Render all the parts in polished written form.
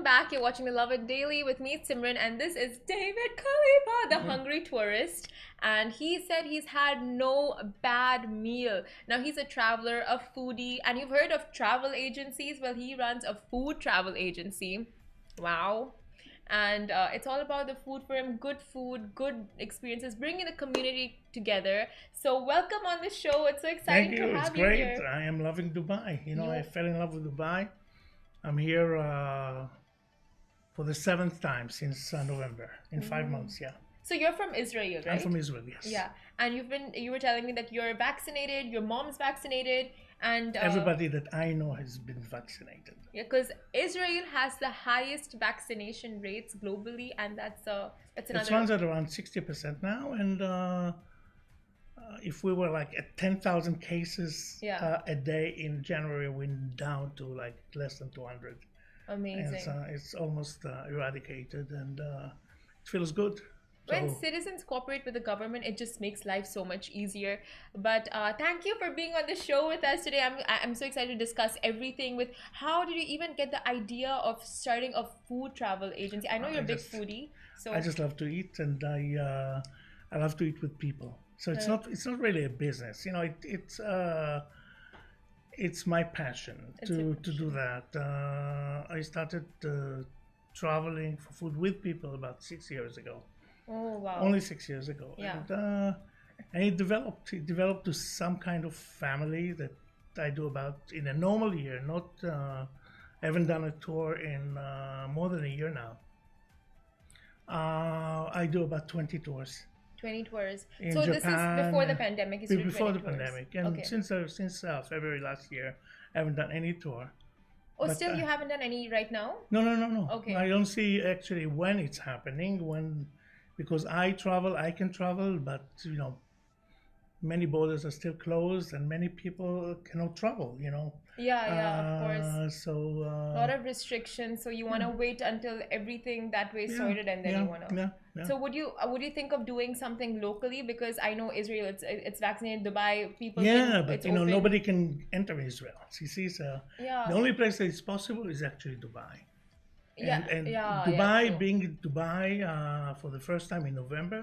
back. You're watching the Lovin Daily with me, Simran, and this is David Califa, the hungry tourist. And he said he's had no bad meal. Now, he's a traveler, a foodie, and you've heard of travel agencies. Well, he runs a food travel agency. Wow. And it's all about the food for him, good food, good experiences, bringing the community together. So welcome on the show. It's so exciting Thank you. to It's have you great. here. I am loving Dubai. I You fell in love with Dubai. I'm here for the seventh time since November in 5 months. Yeah, So you're from Israel, I'm right? from Israel. Yes. Yeah. And you were telling me that you're vaccinated, your mom's vaccinated, and Everybody that I know has been vaccinated. yeah, because Israel has the highest vaccination rates globally, and that's It another. runs at around 60% now, and if we were like at 10,000 cases Yeah. a day in January, we're down to like less than 200, and Amazing. it's almost eradicated, and it feels good. When So citizens cooperate with the government, it just makes life so much easier. But thank you for being on the show with us today. I'm so excited to discuss everything with how did you even get the idea of starting a food travel agency? I know you're a big foodie, so I just love to eat, and I love to eat with people. So it's not really a business, it's my passion It's your to do that. I started traveling for food with people about 6 years ago, oh wow, only 6 years ago, yeah. and it developed to some kind of family that I do about in a normal year. Not I haven't done a tour in more than a year now. I do about 20 tours 20 tours. in So this is Japan. before the pandemic. You started Before 20 the tours. pandemic, and Okay. since February last year, I haven't done any tour. Oh, But, still you haven't done any right now? No. Okay. I don't see actually when it's happening. Because I travel, I can travel, but many borders are still closed, and many people cannot travel. Yeah, of course. So A lot of restrictions, so you want to wait until everything that way yeah, sorted, and then yeah, you want to. yeah. So would you think of doing something locally? Because I know Israel, it's vaccinated. Dubai, people Yeah, can, but it's open. nobody can enter Israel. You see, so Yeah. the only place that is possible is actually Dubai. And Yeah, Dubai, true. being in Dubai for the first time in November,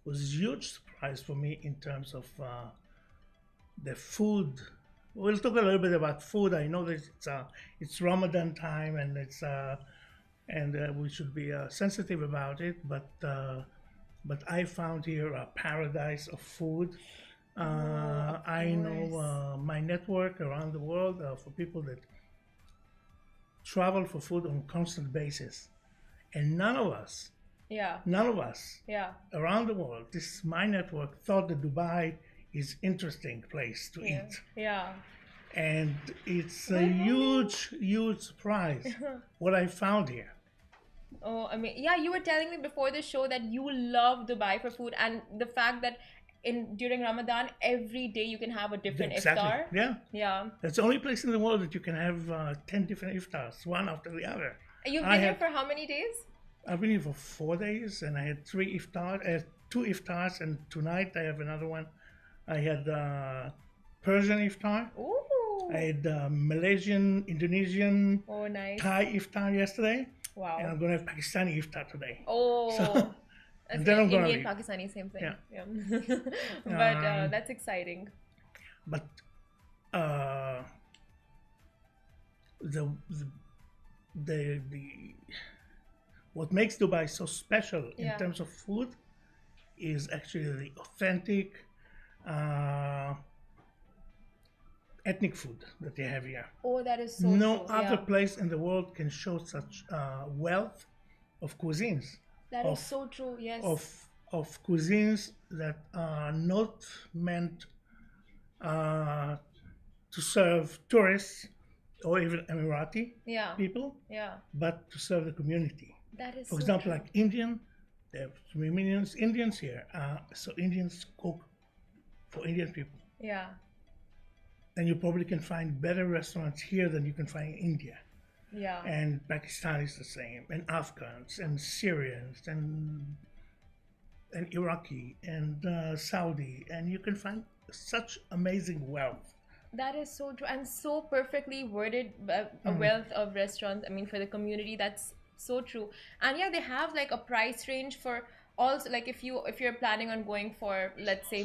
was a huge surprise for me in terms of the food. We'll talk a little bit about food. I know that it's Ramadan time, and we should be sensitive about it. But I found here a paradise of food. I know my network around the world for people that travel for food on a constant basis, and none of us Yeah, yeah, around the world, this is my network, thought that Dubai is interesting place to yeah, eat, yeah. and it's a huge surprise what I found here. Oh, I mean, yeah, you were telling me before the show that you love Dubai for food, and the fact that during Ramadan every day you can have a different Exactly. iftar. Yeah, Yeah. it's the only place in the world that you can have 10 different iftars, one after the other. You've I been here had- for how many days? I've been here for 4 days, and I had two iftars, and tonight I have another one. I had Persian iftar. Ooh. I had Malaysian, Indonesian, Oh, nice. Thai iftar yesterday, and Wow. I'm gonna have Pakistani iftar today. Oh. So- That's and then I'm gonna Indian, leave. Pakistani, same thing. Yeah. But that's exciting. But the what makes Dubai so special in Yeah. terms of food is actually the authentic ethnic food that they have here. Oh, that is so No true. other Yeah. place in the world can show such wealth of cuisines, That is of- so true. Yes. of cuisines that are not meant to serve tourists or even Emirati Yeah. people, Yeah. but to serve the community. That is For so example, true. like Indian, there are 3 million Indians here, so Indians cook for Indian people. Yeah. And you probably can find better restaurants here than you can find in India. Yeah. And Pakistanis the same, and Afghans, and Syrians, and Iraqi, and Saudi, and you can find such amazing wealth That is so true and so perfectly worded. A Mm. wealth of restaurants. I mean, for the community, that's so true. And yeah, they have like a price range for also like if you're planning on going for, let's say,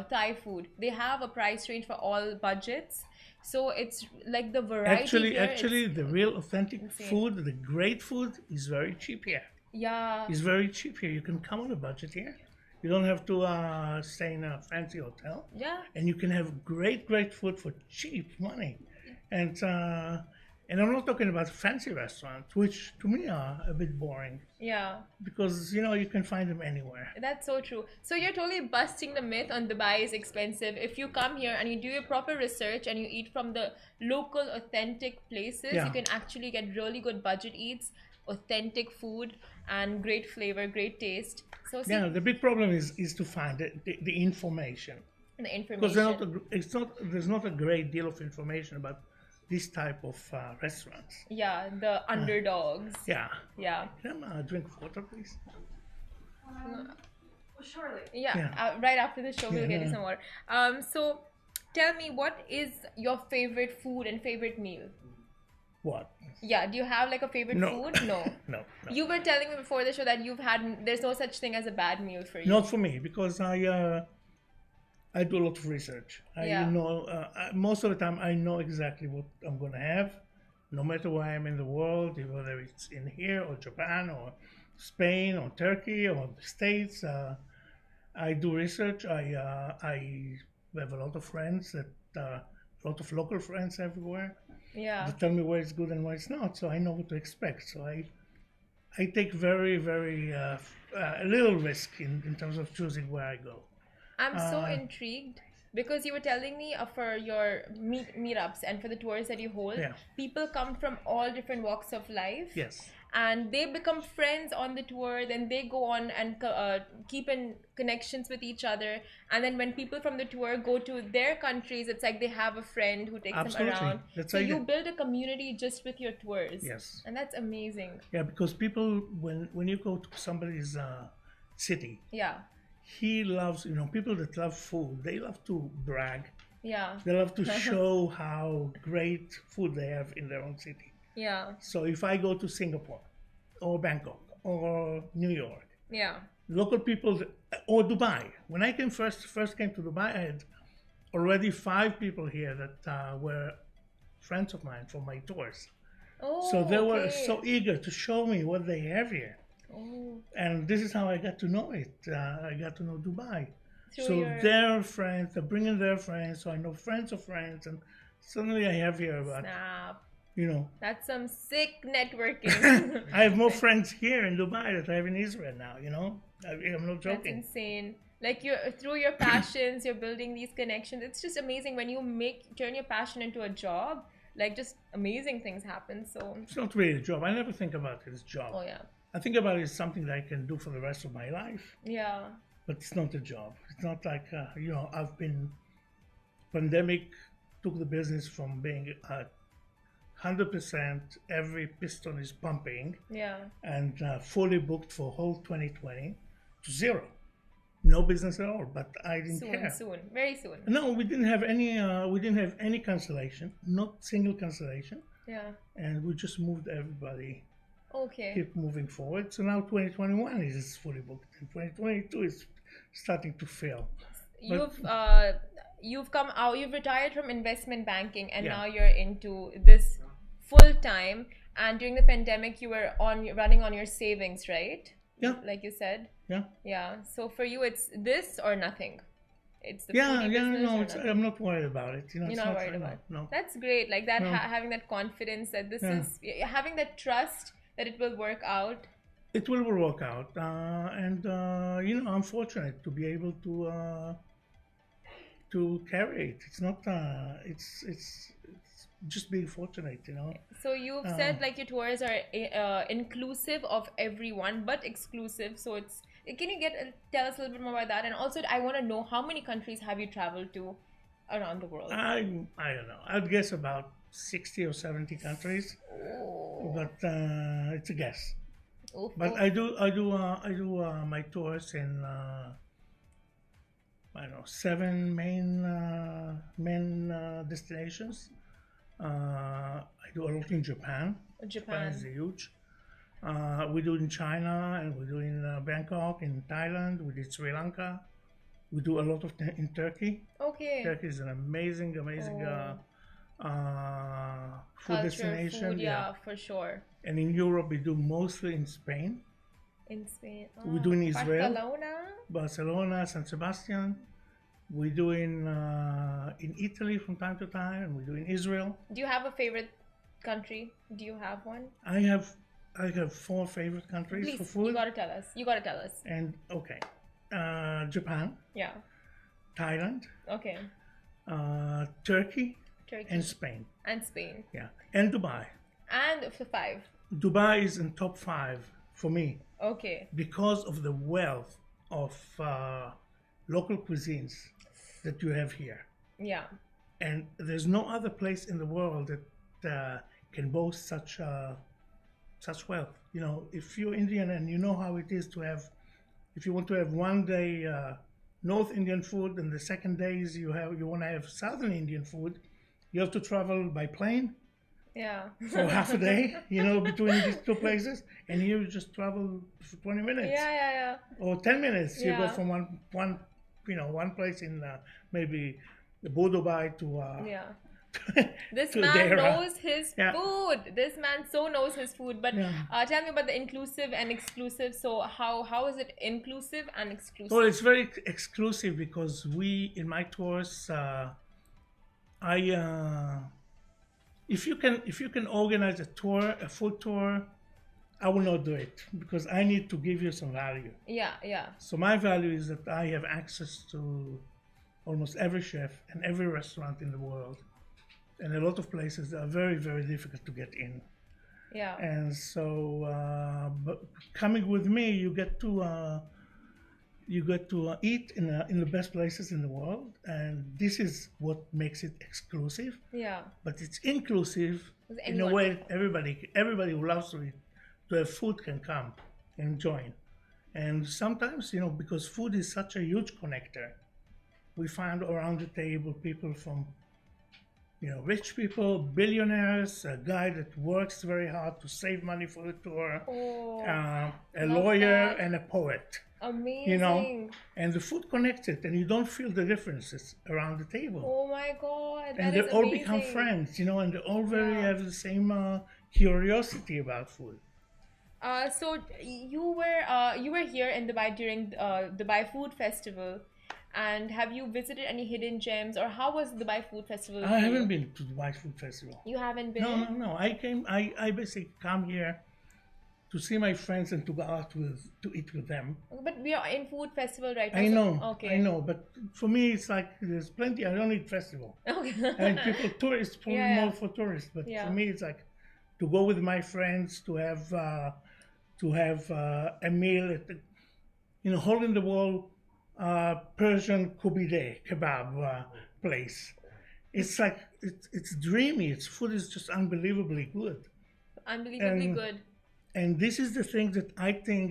Thai food, they have a price range for all budgets. So it's like the variety Actually, here is actually, the real authentic insane. food, the great food, is very cheap here. Yeah, It's very cheap here. You can come on a budget here. You don't have to stay in a fancy hotel, yeah, and you can have great, great food for cheap money. And and I'm not talking about fancy restaurants, which to me are a bit boring yeah. because you can find them anywhere. That's so true. So you're totally busting the myth on Dubai is expensive. If you come here and you do your proper research and you eat from the local authentic places, you Yeah, can actually get really good budget eats, authentic food, and great flavor, great taste. So see yeah. The big problem is to find the information the because information. there's not a great deal of information about this type of restaurants. Yeah, the underdogs. Yeah. Yeah. Can I drink of water, please? Yeah, Yeah. right after the show, we'll get you Yeah. some more. So tell me, what is your favorite food and favorite meal? What? Yeah, do you have like a favorite No. food? No. No, no. You were telling me before the show that there's no such thing as a bad meal for you. Not for me because I do a lot of research. Yeah. Most of the time I know exactly what I'm going to have, no matter where I am in the world, whether it's in here or Japan or Spain or Turkey or the States. I do research. I have a lot of friends a lot of local friends everywhere. Yeah. They tell me where it's good and where it's not, so I know what to expect. So I take very, very little risk in terms of choosing where I go. I'm so Uh, intrigued because you were telling me for your meetups and for the tours that you hold, Yeah. people come from all different walks of life. Yes, And they become friends on the tour, then they go on and keep in connections with each other, and then when people from the tour go to their countries, it's like they have a friend who takes them absolutely. around. That's So how you build a community just with your tours. Yes, And that's amazing. yeah, because people when you go to somebody's city, Yeah, he loves people that love food. They love to brag. yeah, They love to show how great food they have in their own city. yeah, So if I go to Singapore or Bangkok or New York, yeah. local people or Dubai. When I first came to Dubai, I had already 5 people here that were friends of mine from my tours. Oh, So they were okay. so eager to show me what they have here, Oh, and this is how I got to know it. I got to know Dubai. through So your their friends, they're bringing their friends, so I know friends of friends, and suddenly I have here about snap. you know. That's some sick networking. I have more friends here in Dubai that I have in Israel now. I'm not That's joking. insane. Like you're through your passions, you're building these connections. It's just amazing when you turn your passion into a job. Like just amazing things happen. So, It's not really a job. I never think about it as a job. oh yeah, I think about it as something that I can do for the rest of my life, yeah, but it's not a job. It's not like, I've been, pandemic took the business from being 100%, every piston is pumping, yeah. and fully booked for whole 2020 to zero. No business at all, but I didn't Soon, care. soon, very soon. No, we didn't have any cancellation, not single cancellation, Yeah. and we just moved everybody Okay. keep moving forward. So now 2021 is fully booked, and 2022 is starting to fail. You've come out. You've retired from investment banking, and Yeah. now you're into this full time. And during the pandemic, you were running on your savings, right? Yeah, Like you said. yeah, Yeah. So for you, it's this or nothing. It's the yeah, foodie yeah. business No, or nothing. I'm not worried about it. You're It's not not worried about it. no. That's great. Like that, No. having that confidence that this Yeah. is having that trust that it will work out. It will work out, and I'm fortunate to be able to carry it. It's not. It's just being fortunate. So you've said like your tours are inclusive of everyone, but exclusive. So it's. Can you tell us a little bit more about that? And also, I want to know how many countries have you traveled to around the world? I don't know. I'd guess about 60 or 70 countries, Oh, but it's a guess. oof, But oof. I do my tours in I don't know, seven main destinations. I do a lot in Japan. Japan is Japan. huge. We do in China, and we do in Bangkok, in Thailand. We did Sri Lanka. We do a lot of in Turkey. Okay. Turkey is an amazing Oh, food culture, destination. food, Yeah, yeah, for sure. and in Europe we do mostly in Spain. In Spain. We Ah, do in Israel, Barcelona. Barcelona, San Sebastian. We do in Italy from time to time, and we do in Israel. Do you have a favorite country? Do you have one? I have I have four favorite countries for Please, you food, gotta tell us. You gotta tell us. and okay, Japan, Yeah. Thailand, Okay. Turkey, Turkey and Spain. and Spain. Yeah, and Dubai. And for five. Dubai is in top five for me Okay. because of the wealth of local cuisines that you have here, Yeah. and there's no other place in the world that can boast such wealth. You know, if you're Indian and you know how it is to have, if you want to have one day North Indian food and the second days you want to have Southern Indian food, you have to travel by plane Yeah. for half a day, you know, between these two places, and here you just travel for 20 minutes Yeah. or 10 minutes. You go Yeah. from one place in maybe Dubai to Yeah. This to man Dera. knows his Yeah. food. This man so knows his food. But Yeah. tell me about the inclusive and exclusive. So how is it inclusive and exclusive? Well, it's very exclusive because we in my tours, I if you can organize a tour, a food tour, I will not do it because I need to give you some value. Yeah. So my value is that I have access to almost every chef and every restaurant in the world, and a lot of places that are very difficult to get in. Yeah. And so, but coming with me, you get to eat in the best places in the world, and this is what makes it exclusive. Yeah. But it's inclusive Does in a anyone way. Everybody who loves to eat, to have food, can come and join. And sometimes, you know, because food is such a huge connector, we find around the table people from, you know, rich people, billionaires, a guy that works very hard to save money for the tour, Oh, a love lawyer, that. and a poet. Amazing. You know, and the food connects it, and you don't feel the differences around the table. Oh my God, And that they is all amazing. become friends, you know, and they all Yeah. have the same curiosity about food. So you were here in Dubai during Dubai Food Festival, and have you visited any hidden gems, or how was Dubai Food Festival? I for you? haven't been to the White Food Festival. You haven't been? No. I basically come here to see my friends and to go out to eat with them. But we are in food festival right now. I so- know, Okay. I know, but for me it's like there's plenty. I don't need festival. Okay. And people, tourists, probably Yeah. more for tourists. But Yeah. for me, it's like to go with my friends to have a meal at the, you know, hole in the wall Persian kubide kebab place. It's like it's dreamy. Its food is just unbelievably good. Unbelievably And- good. And this is the thing that I think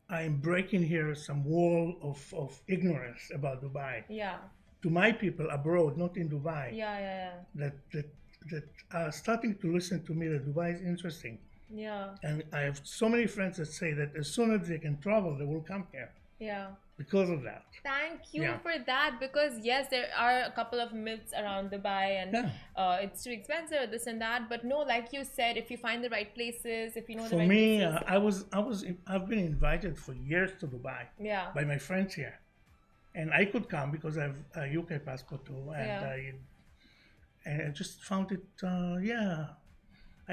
I am breaking here some wall of ignorance about Dubai. Yeah. To my people abroad, not in Dubai, Yeah. that are starting to listen to me that Dubai is interesting. Yeah. And I have so many friends that say that as soon as they can travel, they will come here Yeah. because of that. Thank you Yeah. for that, because yes, there are a couple of myths around Dubai, and Yeah. it's too expensive, this and that. But no, like you said, if you find the right places, if you know the For right me, places, I've been invited for years to Dubai yeah, by my friends here, and I could come because I have a UK passport too, and Yeah. I just found it.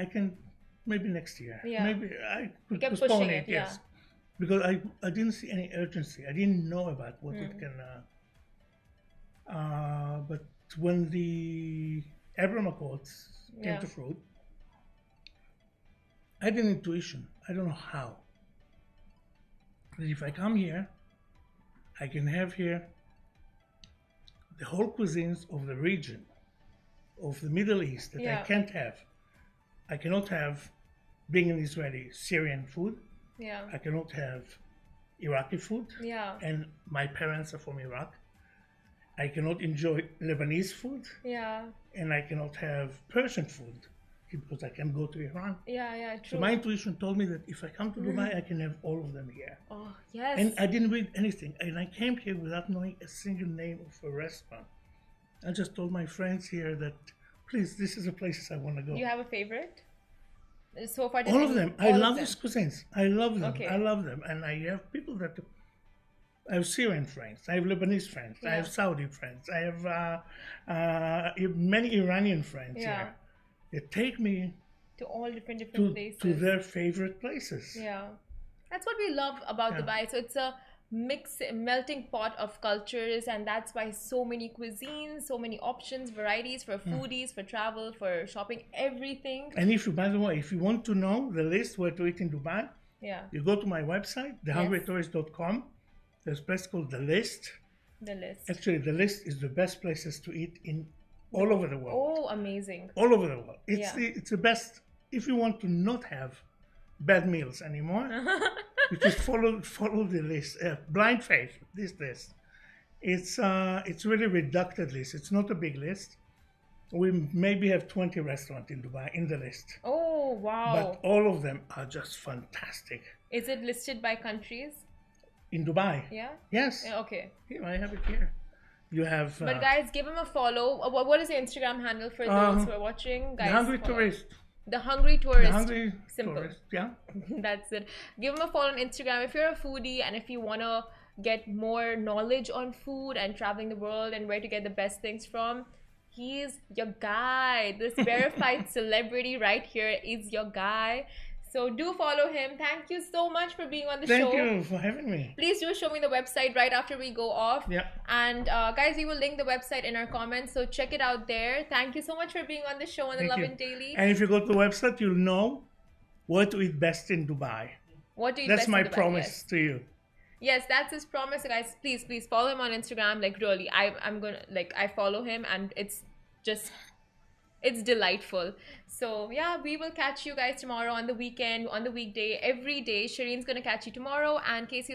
I can maybe next year. Yeah. Maybe I could kept postpone pushing it. it, Yes, because I didn't see any urgency. I didn't know about what it can. But when the Abraham Accords came Yeah. to fruit, I had an intuition. I don't know how. That if I come here, I can have here the whole cuisines of the region, of the Middle East that Yeah. I can't have. I cannot have, being an Israeli, Syrian food. yeah, I cannot have Iraqi food, Yeah. and my parents are from Iraq. I cannot enjoy Lebanese food, Yeah. and I cannot have Persian food because I can go to Iran. Yeah. Yeah. So True. my intuition told me that if I come to Dubai, I can have all of them here. Oh yes. And I didn't read anything, and I came here without knowing a single name of a restaurant. I just told my friends here that, please, this is the places I want to go. You have a favorite? So far, All of them. I all of love them. these cuisines. I love them. Okay. I love them. And I have people that I have Syrian friends. I have Lebanese friends. I Yeah. have Saudi friends. I have many Iranian friends Yeah. here. They take me To all different to, places. to their favorite places. Yeah. That's what we love about Yeah. Dubai. So it's a melting pot of cultures, and that's why so many cuisines, so many options, varieties for foodies, for travel, for shopping, everything. And if you, by the way, if you want to know the list where to eat in Dubai, Yeah. you go to my website, thehungrytourist.com. There's a place called The List. The list. Actually, The List is the best places to eat in all over the world. Oh, amazing. All over the world. Yeah. It's the best. If you want to not have bad meals anymore, you just follow the list. Blind faith, this list. It's really reducted list. It's not a big list. We maybe have 20 restaurants in Dubai in the list. Oh, wow. But all of them are just fantastic. Is it listed by countries? In Dubai. Yeah? Yes. Yeah, okay. Here, I have it here. You have But guys, give him a follow. What is your Instagram handle for those who are watching? Guys, The Hungry follow. Tourist. The Hungry Tourist. The Hungry Simple. Tourist, yeah. That's it. Give him a follow on Instagram if you're a foodie and if you want to get more knowledge on food and traveling the world and where to get the best things from. He's your guy. This verified celebrity right here is your guy. So do follow him. Thank you so much for being on the show. Thank you for having me. Please do show me the website right after we go off. Yeah. And guys, we will link the website in our comments. So check it out there. Thank you so much for being on the show on the Thank you. Lovin Daily. And if you go to the website, you'll know where to eat best in Dubai. What do you That's best my in Dubai? promise Yes. to you. Yes, that's his promise. So guys, please follow him on Instagram. Like really, I'm gonna I follow him and it's delightful. So yeah, we will catch you guys tomorrow on the weekend, on the weekday, every day. Shireen's gonna catch you tomorrow, and Casey